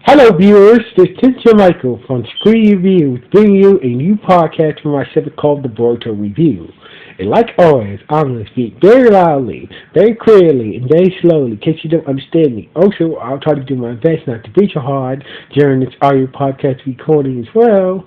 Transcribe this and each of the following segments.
Hello viewers, this is Tim Michael from Screen Reviews, bringing you a new podcast for myself called the Boruto Review. And like always, I'm going to speak very loudly, very clearly, and very slowly in case you don't understand me. Also, I'll try to do my best not to be too hard during this audio podcast recording as well.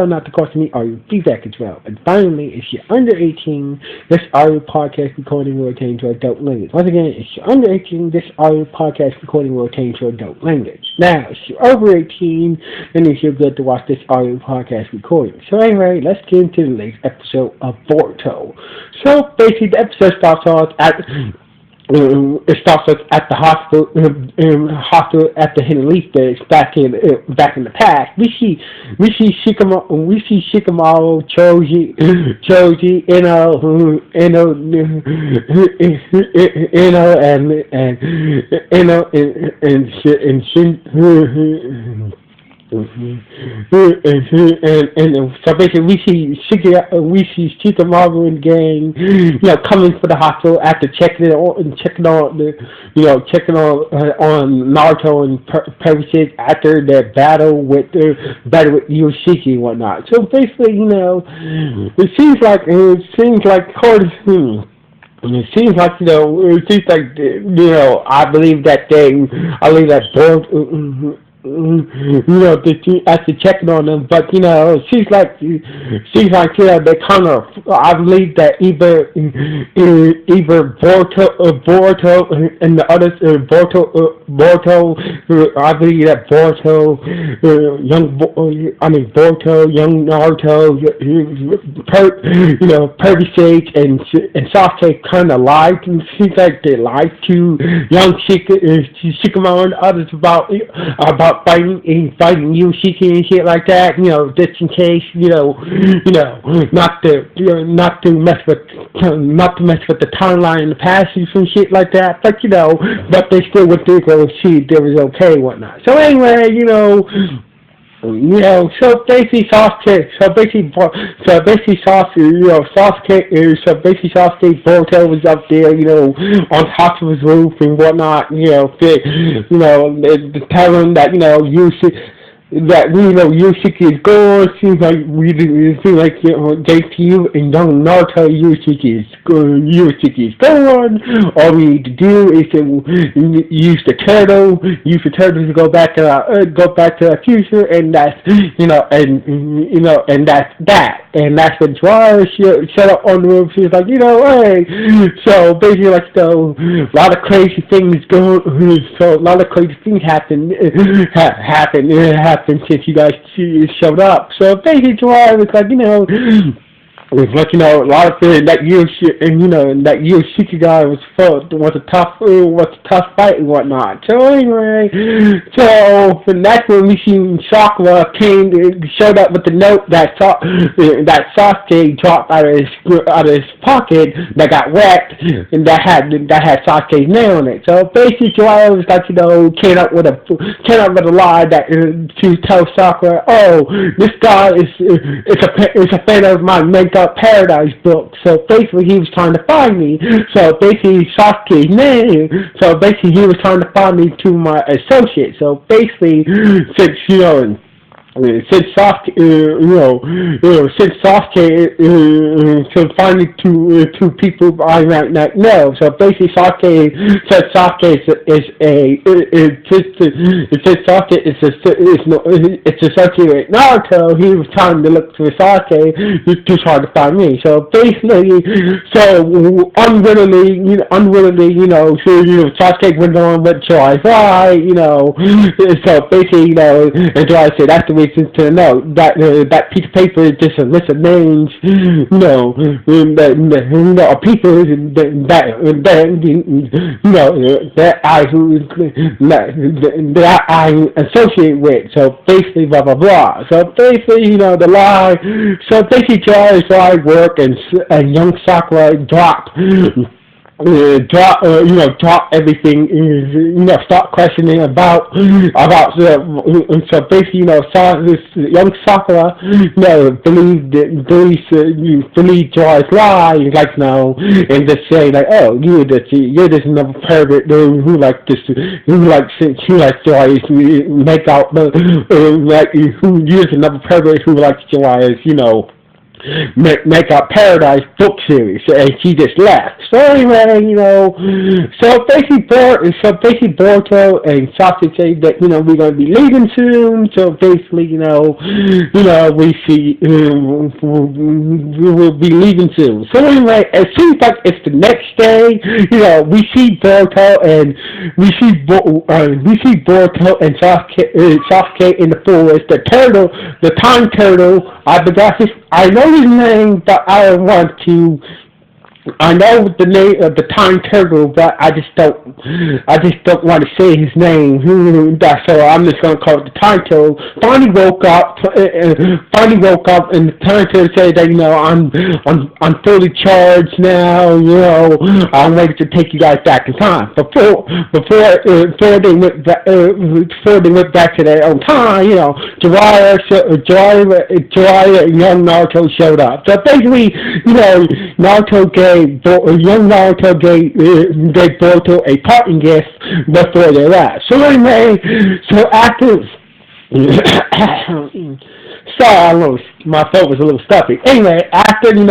Not to cause any audio feedback as well. And finally, if you're under 18, this audio podcast recording will attain to adult language. Once again, if you're under 18, this audio podcast recording will attain to adult language. Now, if you're over 18, then you feel good to watch this audio podcast recording. So anyway, let's get into the latest episode of Boruto. So basically, the episode starts off at the hospital at the Hidden Leaf Base back in the past. We see Shikamaru, Choji, and so basically we see Shikamaru and gang, coming for the hospital after checking on Naruto and Perisic after their battle with Yoshiki and whatnot. So basically, it seems like I believe that both. After checking on them, but it seems like they kind of. I believe that either Boruto and the others, Boruto. I believe that Boruto, Boruto, young Naruto, Pervy Sage and Sasuke kind of lied. It seems like they lied to young Shikamaru and others about fighting Yoshiki and shit like that, just in case, not to mess with the timeline in the past and some shit like that, but they still would think, see if there was okay and whatnot. So anyway, so basically Sasuke, Boruto was up there, on top of his roof and whatnot, telling that, Yoshiki is gone. Seems like JTU and young Naruto Yoshiki is gone. All we need to do is to use the turtle to go back to the future, and that's and that's that. And that's when Jiraiya shut up on the roof. She's like, hey. So basically, a lot of crazy things happened since you guys showed up. So basically, Jiraiya was like, a lot of things that that Yoshiki guy was a tough fight and whatnot. So anyway, and that's when we see Sakura showed up with the note that Sasuke dropped out of his pocket that got wrecked and that had Sasuke's name on it. So basically, Jiraiya was like, came up with a lie that to tell Sakura, this guy is a fan of my makeup Paradise book. So basically he was trying to find me. So basically Sasuke's name. So basically he was trying to find me to my associate. So basically since Sasuke, finally two people I right now know. So basically, Sasuke it's associated with Naruto. He was trying to look for Sasuke to try to find me. So basically, unwillingly, Sasuke went on with Jiraiya's lie, So basically, and Jiraiya said that's the reason to know that piece of paper is just a list of names, people that I associate with. So basically, blah blah blah. So basically, the lie. So basically, Jiraiya's lie work and young Sakura dropped drop everything. Start questioning so basically, this young Sakura, believe Joy's lie, like and just say like, oh, you're just another pervert who likes Joy's make out, like who you're another pervert who likes Joy's, make a Paradise book series, and she just left. So anyway, so basically, Boruto and Sasuke say that we're gonna be leaving soon. So basically, we see we will be leaving soon. So anyway, it seems like it's the next day. We see Boruto and we see Boruto and Sasuke in the forest. The time turtle. I know his name, but I know the name of the time turtle, but I just don't want to say his name. So I'm just gonna call it the time turtle. Finally woke up, and the time turtle said that I'm fully charged now. I'm ready to take you guys back in time. Before they went back to their own time, Jiraiya and young Naruto showed up. So basically, young Naruto gave Boruto a parting gift before they left. So anyway, so after, sorry, my throat was a little stuffy. Anyway, after young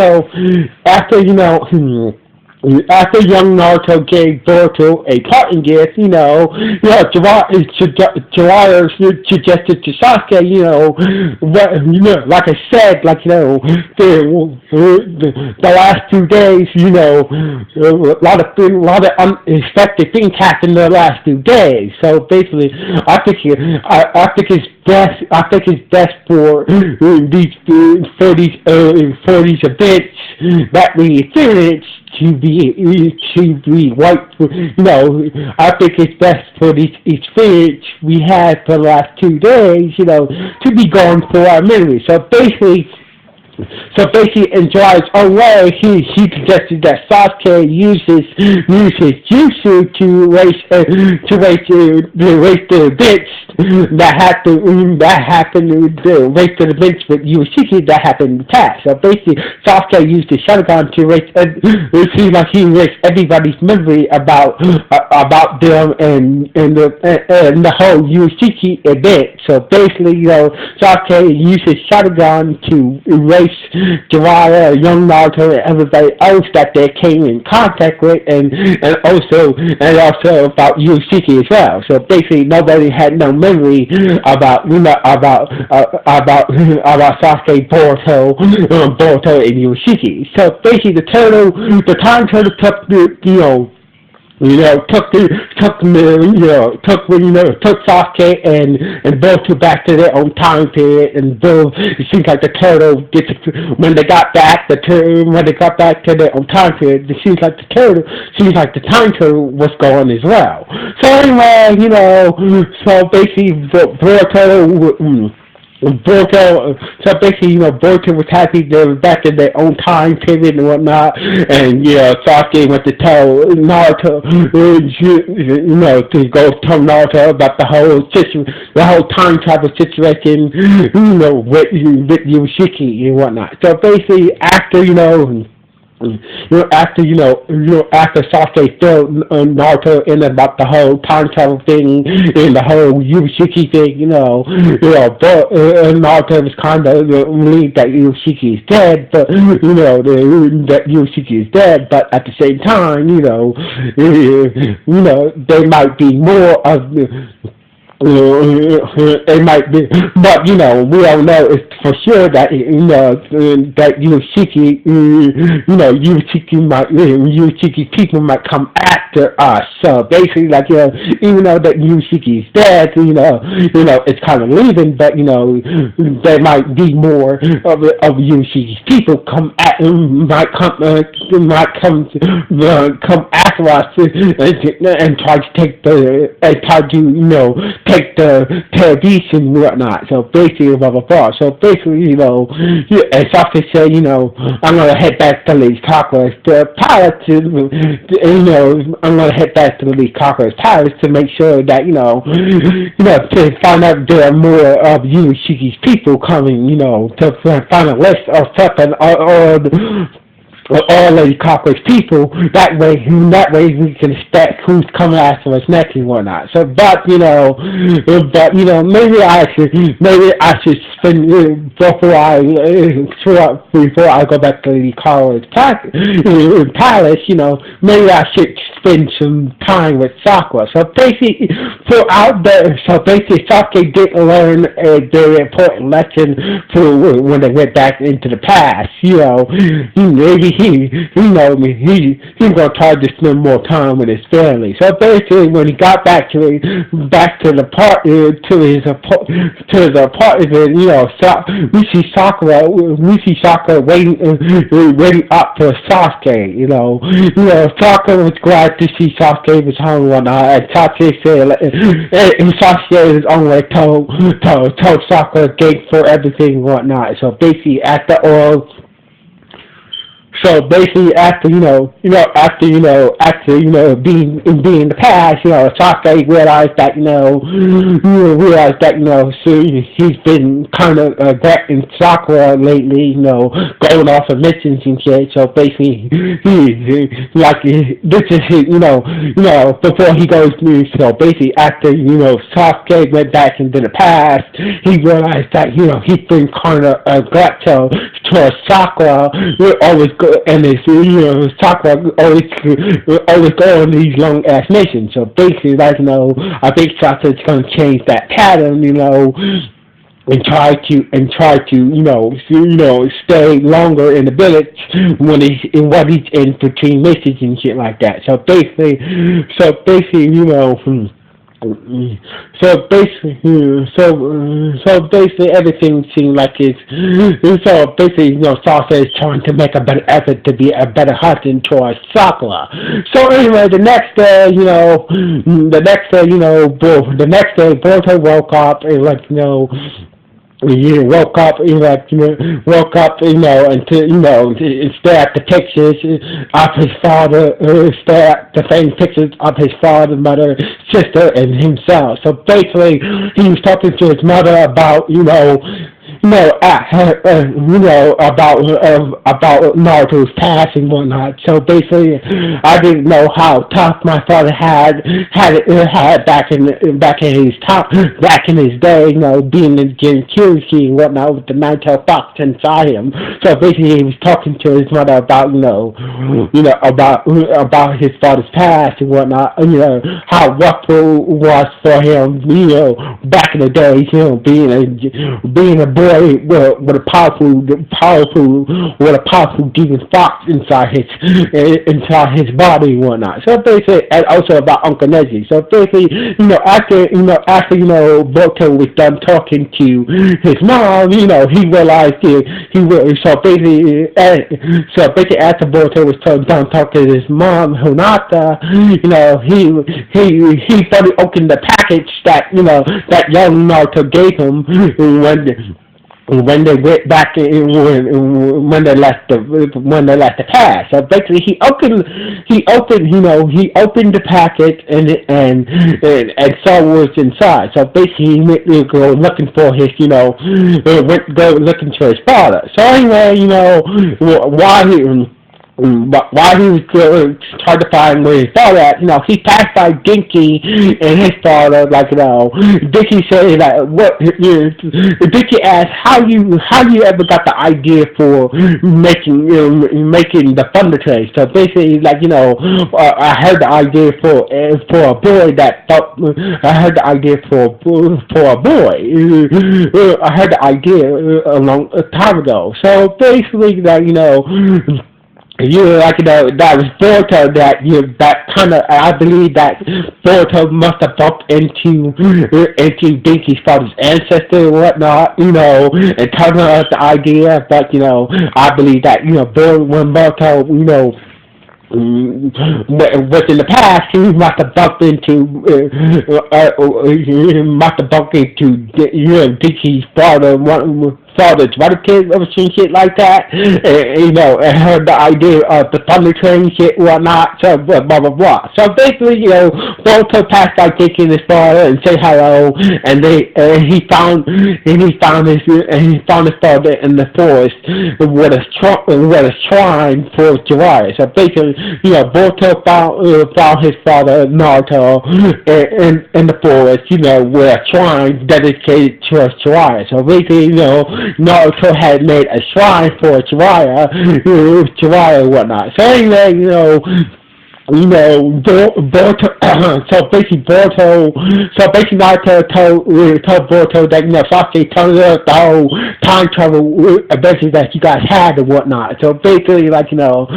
Naruto gave Boruto a parting gift, Jiraiya suggested to Sasuke, like I said, the last 2 days, a lot of unexpected things happened in the last 2 days. So basically, I think it's best for these events that we experienced to be white. I think it's best for this experience we had for the last 2 days, to be gone for our memory. So basically, in Jiraiya's own way, he suggested that Sasuke use his jutsu to erase the events that happened erase the events with Yoshiki that happened in the past. So basically, Sasuke used his Sharingan to erase. It seems like he erased everybody's memory about them and the whole Yoshiki event. So basically, Sasuke used his Sharingan to erase Jiraiya, young Naruto, and everybody else that they came in contact with, and also about Yoshiki as well. So basically, nobody had no memory about Sasuke, Boruto, and Yoshiki. So basically, the time turtle took took Sasuke and Boruto back to their own time period, and it seems like the turtle when they got back to their own time period, it seems like the time turtle was gone as well. So anyway, so basically Boruto was happy they were back in their own time period and whatnot, and Sasuke went to tell Naruto, to go tell Naruto about the whole time travel situation, with Yoshiki and whatnot. So basically, after after Sasuke filled Naruto in about the whole time travel thing and the whole Yoshiki thing, but Naruto was kind of relieved that Yoshiki is dead, but that Yoshiki is dead, but at the same time, there might be more of it might be, but we don't know it's for sure that that Yoshiki people might come after us. So basically, even though that Yoshiki is dead, it's kind of leaving, but there might be more of Yoshiki's people might come after us and try to take take the television and whatnot. So basically, blah blah blah. So basically, and Sasuke said, I'm gonna head back to these Conqueror's palace. I'm gonna head back to the Conqueror's palace to make sure that to find out there are more of Yoshiki's people coming. To find a list of something with all of the Conqueror's people. That way we can expect who's coming after us next and whatnot. So, maybe I should spend before I go back to the Conqueror's palace. Maybe I should spend some time with Sakura. So basically, Sasuke did learn a very important lesson for when they went back into the past. Maybe he's gonna try to spend more time with his family. So basically, when he got back to the apartment, to his apartment, we see Sakura waiting up for Sasuke. Sakura was glad to see Sasuke was home and whatnot, and Sasuke said, and Sasuke was on way told Sakura thanks for everything and whatnot. So basically, after being in the past, Sasuke realized that, so he's been kind of neglecting Sakura lately, going off of missions and shit. So basically, this is his, before he goes through. So basically, after Sasuke went back into the past, he realized that he's been kind of neglectful towards Sakura. Always go, and it's Sakura always go on these long ass missions. So basically, I think Sakura's gonna change that pattern, and try to stay longer in the village when he's in between missions and shit like that. So basically, everything seemed like it's. So basically, Sasuke is trying to make a better effort to be a better husband towards Sakura. So anyway, the next day, Boruto woke up and he woke up, and stare at the pictures of his father, stare at the same pictures of his father, mother, sister, and himself. So basically, he was talking to his mother about, about Naruto's past and whatnot. So basically, I didn't know how tough my father had back in his day, being in Kyoshi and whatnot with the nine-tailed fox inside him. So basically, he was talking to his mother about about his father's past and whatnot. How rough it was for him, back in the day, being a boy with a powerful demon fox inside his body and whatnot. So basically, and also about Uncle Neji. So basically, after Boruto was done talking to his mom, he realized so basically after Boruto was done talking to his mom, Hinata, he started opening the package that that young Naruto gave him when they went back when they left the past. So basically, he opened the packet and saw what was inside. So basically, he went go looking for his looking for his father. So anyway, while he was trying to find where his father at, he passed by Dinky and his father, Dinky said that Dinky asked how you ever got the idea for making the Thunder Trace. So basically, I heard the idea for a boy that thought, I heard the idea for a boy. I heard the idea a long time ago. So basically, that was Boruto that kind of, I believe that Boruto must have bumped into Dinky's father's ancestor and whatnot, and telling us the idea, but, I believe that, when Boruto, but in the past, he must have bumped into, he must have bumped into, Dickie's father's relative or some shit like that, and heard the idea of the thunder train shit, whatnot, so blah, blah, blah, blah. So basically, Boruto passed by Dickie and his father and say hello, and he found his father in the forest with a shrine for Jiraiya. So basically, Boruto found his father Naruto in the forest, with a shrine dedicated to Jiraiya. So basically, Naruto had made a shrine for Jiraiya and whatnot. So anyway, Boruto, so basically Naruto told Boruto that, Sasuke told us the whole time travel adventures that you guys had and whatnot. So basically, Boruto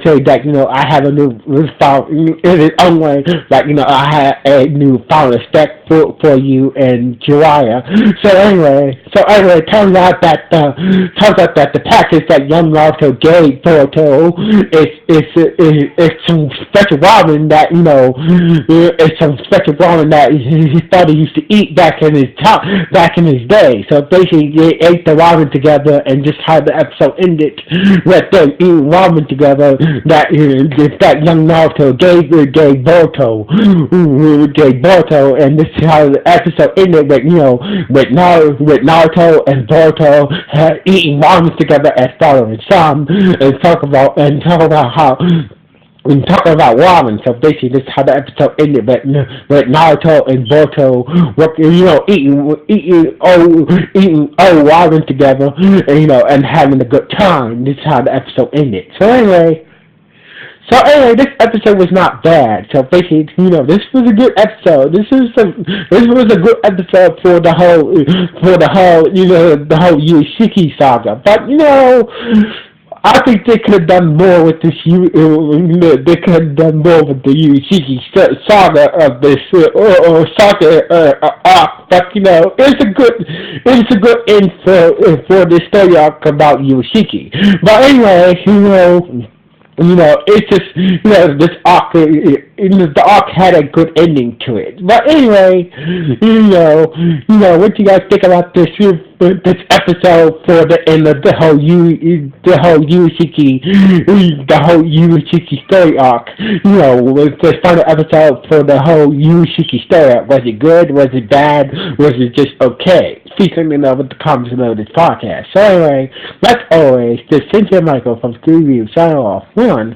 said that, I have a new found, in his own way, I had a new found respect for you and Jiraiya. So anyway, it turns out that the package that young Naruto gave Boruto is some special ramen that his father used to eat back in his day. So basically, they ate the ramen together, and just how the episode ended with them eating ramen together. That young Naruto gave Boruto, and this is how the episode ended with Naruto and Boruto eating ramen together as father and son, and talk about ramen. So basically, this is how the episode ended with Naruto and Boruto eating ramen together, and having a good time. This is how the episode ended. So anyway, this episode was not bad. So basically, this was a good episode. This was a good episode for the whole Yushiki saga. But I think they could have done more with this. They could have done more with the Yushiki saga of this saga arc. But it's a good end for this story arc about Yushiki. But anyway, it's just, this arc, the arc had a good ending to it. But anyway, what do you guys think about this episode for the end of the whole Yushiki story arc? With the final episode for the whole Yushiki story arc. Was it good? Was it bad? Was it just okay? Please let me know with the comments below this podcast. So anyway, like always, this is Cynthia Michael from Ski Review. Sign off. 1.